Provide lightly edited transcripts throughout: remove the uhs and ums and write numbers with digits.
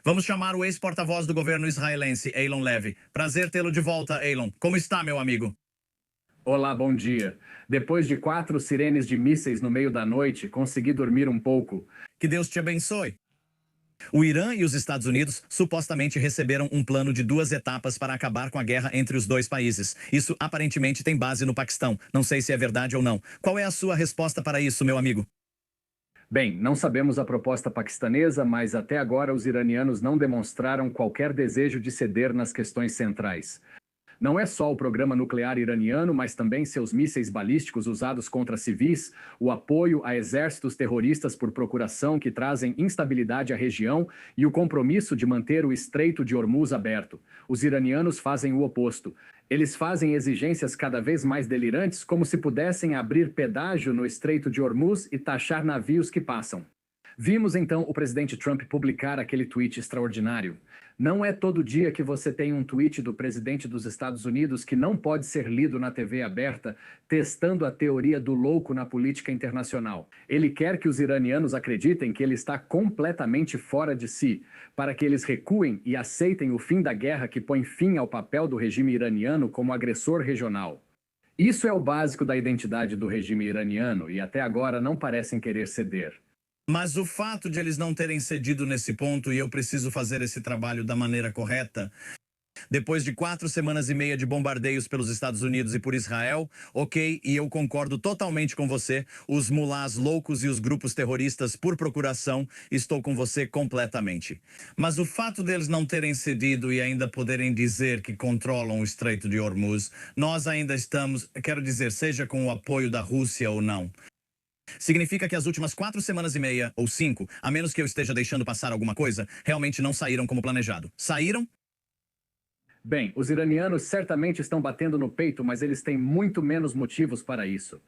Vamos chamar o ex-porta-voz do governo israelense, Eilon Levy. Prazer tê-lo de volta, Eilon. Como está, meu amigo? Olá, bom dia. Depois de 4 sirenes de mísseis no meio da noite, consegui dormir um pouco. Que Deus te abençoe. O Irã e os Estados Unidos supostamente receberam um plano de 2 etapas para acabar com a guerra entre os dois países. Isso aparentemente tem base no Paquistão. Não sei se é verdade ou não. Qual é a sua resposta para isso, meu amigo? Bem, não sabemos a proposta paquistanesa, mas até agora os iranianos não demonstraram qualquer desejo de ceder nas questões centrais. Não é só o programa nuclear iraniano, mas também seus mísseis balísticos usados contra civis, o apoio a exércitos terroristas por procuração que trazem instabilidade à região e o compromisso de manter o Estreito de Hormuz aberto. Os iranianos fazem o oposto. Eles fazem exigências cada vez mais delirantes, como se pudessem abrir pedágio no Estreito de Hormuz e taxar navios que passam. Vimos então o presidente Trump publicar aquele tweet extraordinário. Não é todo dia que você tem um tweet do presidente dos Estados Unidos que não pode ser lido na TV aberta, testando a teoria do louco na política internacional. Ele quer que os iranianos acreditem que ele está completamente fora de si, para que eles recuem e aceitem o fim da guerra que põe fim ao papel do regime iraniano como agressor regional. Isso é o básico da identidade do regime iraniano e até agora não parecem querer ceder. Mas o fato de eles não terem cedido nesse ponto, e eu preciso fazer esse trabalho da maneira correta, depois de 4 semanas e meia de bombardeios pelos Estados Unidos e por Israel, ok, e eu concordo totalmente com você, os mulás loucos e os grupos terroristas por procuração, estou com você completamente. Mas o fato deles não terem cedido e ainda poderem dizer que controlam o Estreito de Hormuz, nós ainda estamos, quero dizer, seja com o apoio da Rússia ou não. Significa que as últimas 4 semanas e meia, ou 5, a menos que eu esteja deixando passar alguma coisa, realmente não saíram como planejado. Saíram? Bem, os iranianos certamente estão batendo no peito, mas eles têm muito menos motivos para isso.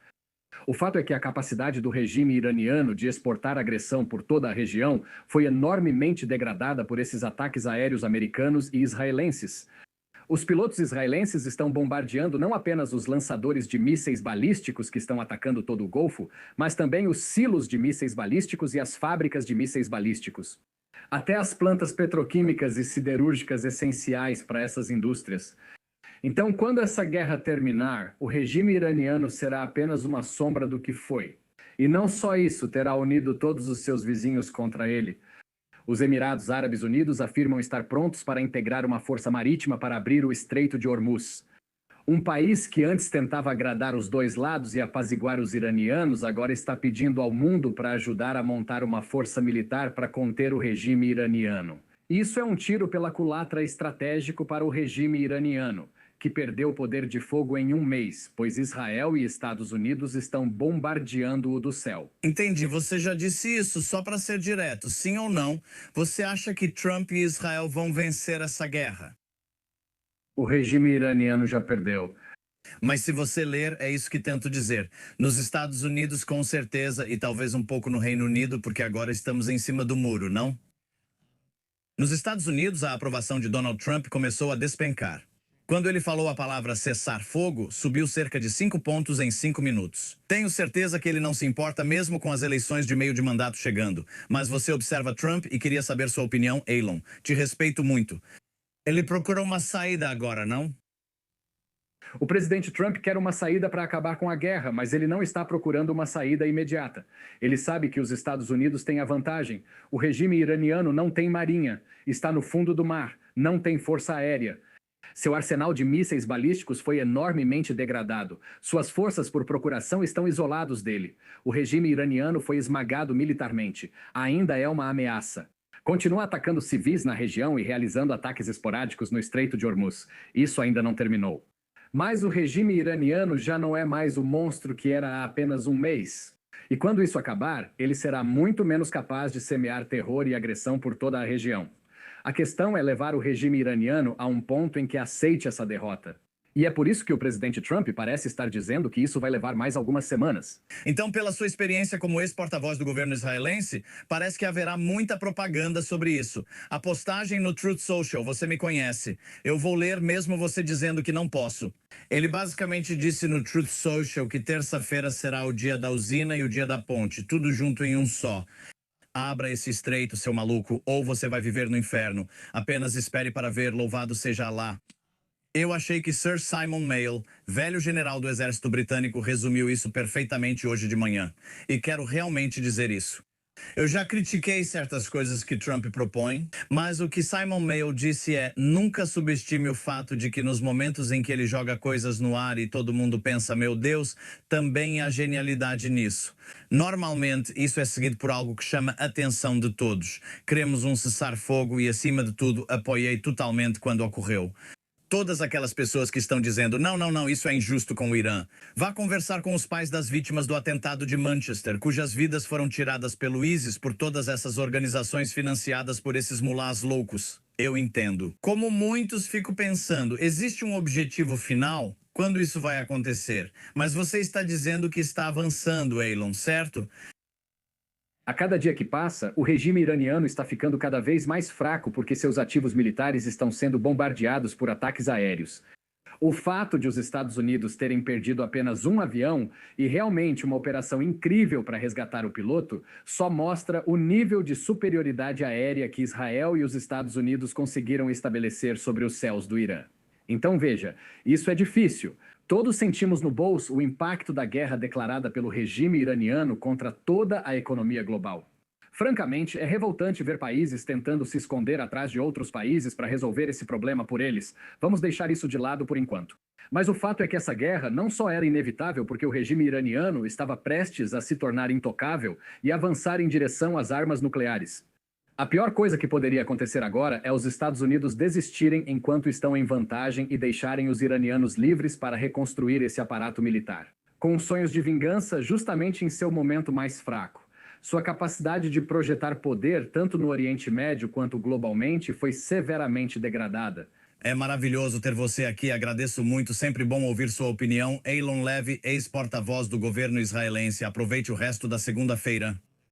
O fato é que a capacidade do regime iraniano de exportar agressão por toda a região foi enormemente degradada por esses ataques aéreos americanos e israelenses. Os pilotos israelenses estão bombardeando não apenas os lançadores de mísseis balísticos que estão atacando todo o Golfo, mas também os silos de mísseis balísticos e as fábricas de mísseis balísticos. Até as plantas petroquímicas e siderúrgicas essenciais para essas indústrias. Então, quando essa guerra terminar, o regime iraniano será apenas uma sombra do que foi. E não só isso, terá unido todos os seus vizinhos contra ele. Os Emirados Árabes Unidos afirmam estar prontos para integrar uma força marítima para abrir o Estreito de Hormuz. Um país que antes tentava agradar os dois lados e apaziguar os iranianos, agora está pedindo ao mundo para ajudar a montar uma força militar para conter o regime iraniano. Isso é um tiro pela culatra estratégico para o regime iraniano, que perdeu o poder de fogo em um mês, pois Israel e Estados Unidos estão bombardeando-o do céu. Entendi, você já disse isso, só para ser direto, sim ou não, você acha que Trump e Israel vão vencer essa guerra? O regime iraniano já perdeu. Mas se você ler, é isso que tento dizer. Nos Estados Unidos, com certeza, e talvez um pouco no Reino Unido, porque agora estamos em cima do muro, não? Nos Estados Unidos, a aprovação de Donald Trump começou a despencar. Quando ele falou a palavra cessar fogo, subiu cerca de 5 pontos em 5 minutos. Tenho certeza que ele não se importa mesmo com as eleições de meio de mandato chegando. Mas você observa Trump e queria saber sua opinião, Eilon. Te respeito muito. Ele procura uma saída agora, não? O presidente Trump quer uma saída para acabar com a guerra, mas ele não está procurando uma saída imediata. Ele sabe que os Estados Unidos têm a vantagem. O regime iraniano não tem marinha, está no fundo do mar, não tem força aérea. Seu arsenal de mísseis balísticos foi enormemente degradado. Suas forças por procuração estão isolados dele. O regime iraniano foi esmagado militarmente. Ainda é uma ameaça. Continua atacando civis na região e realizando ataques esporádicos no Estreito de Hormuz. Isso ainda não terminou. Mas o regime iraniano já não é mais o monstro que era há apenas um mês. E quando isso acabar, ele será muito menos capaz de semear terror e agressão por toda a região. A questão é levar o regime iraniano a um ponto em que aceite essa derrota. E é por isso que o presidente Trump parece estar dizendo que isso vai levar mais algumas semanas. Então, pela sua experiência como ex-porta-voz do governo israelense, parece que haverá muita propaganda sobre isso. A postagem no Truth Social, você me conhece. Eu vou ler mesmo você dizendo que não posso. Ele basicamente disse no Truth Social que terça-feira será o dia da usina e o dia da ponte, tudo junto em um só. Abra esse estreito, seu maluco, ou você vai viver no inferno. Apenas espere para ver, louvado seja Alá. Eu achei que Sir Simon Mayle, velho general do exército britânico, resumiu isso perfeitamente hoje de manhã. E quero realmente dizer isso. Eu já critiquei certas coisas que Trump propõe, mas o que Simon Mayle disse é: nunca subestime o fato de que nos momentos em que ele joga coisas no ar e todo mundo pensa, meu Deus, também há genialidade nisso. Normalmente, isso é seguido por algo que chama a atenção de todos. Queremos um cessar-fogo e, acima de tudo, apoiei totalmente quando ocorreu. Todas aquelas pessoas que estão dizendo não, não, não, isso é injusto com o Irã. Vá conversar com os pais das vítimas do atentado de Manchester, cujas vidas foram tiradas pelo ISIS por todas essas organizações financiadas por esses mulás loucos. Eu entendo. Como muitos, fico pensando, existe um objetivo final? Quando isso vai acontecer? Mas você está dizendo que está avançando, Elon, certo? A cada dia que passa, o regime iraniano está ficando cada vez mais fraco porque seus ativos militares estão sendo bombardeados por ataques aéreos. O fato de os Estados Unidos terem perdido apenas um avião e realmente uma operação incrível para resgatar o piloto só mostra o nível de superioridade aérea que Israel e os Estados Unidos conseguiram estabelecer sobre os céus do Irã. Então veja, isso é difícil. Todos sentimos no bolso o impacto da guerra declarada pelo regime iraniano contra toda a economia global. Francamente, é revoltante ver países tentando se esconder atrás de outros países para resolver esse problema por eles. Vamos deixar isso de lado por enquanto. Mas o fato é que essa guerra não só era inevitável porque o regime iraniano estava prestes a se tornar intocável e avançar em direção às armas nucleares. A pior coisa que poderia acontecer agora é os Estados Unidos desistirem enquanto estão em vantagem e deixarem os iranianos livres para reconstruir esse aparato militar. Com sonhos de vingança justamente em seu momento mais fraco. Sua capacidade de projetar poder, tanto no Oriente Médio quanto globalmente, foi severamente degradada. É maravilhoso ter você aqui, agradeço muito, sempre bom ouvir sua opinião. Elon Levy, ex-porta-voz do governo israelense. Aproveite o resto da segunda-feira.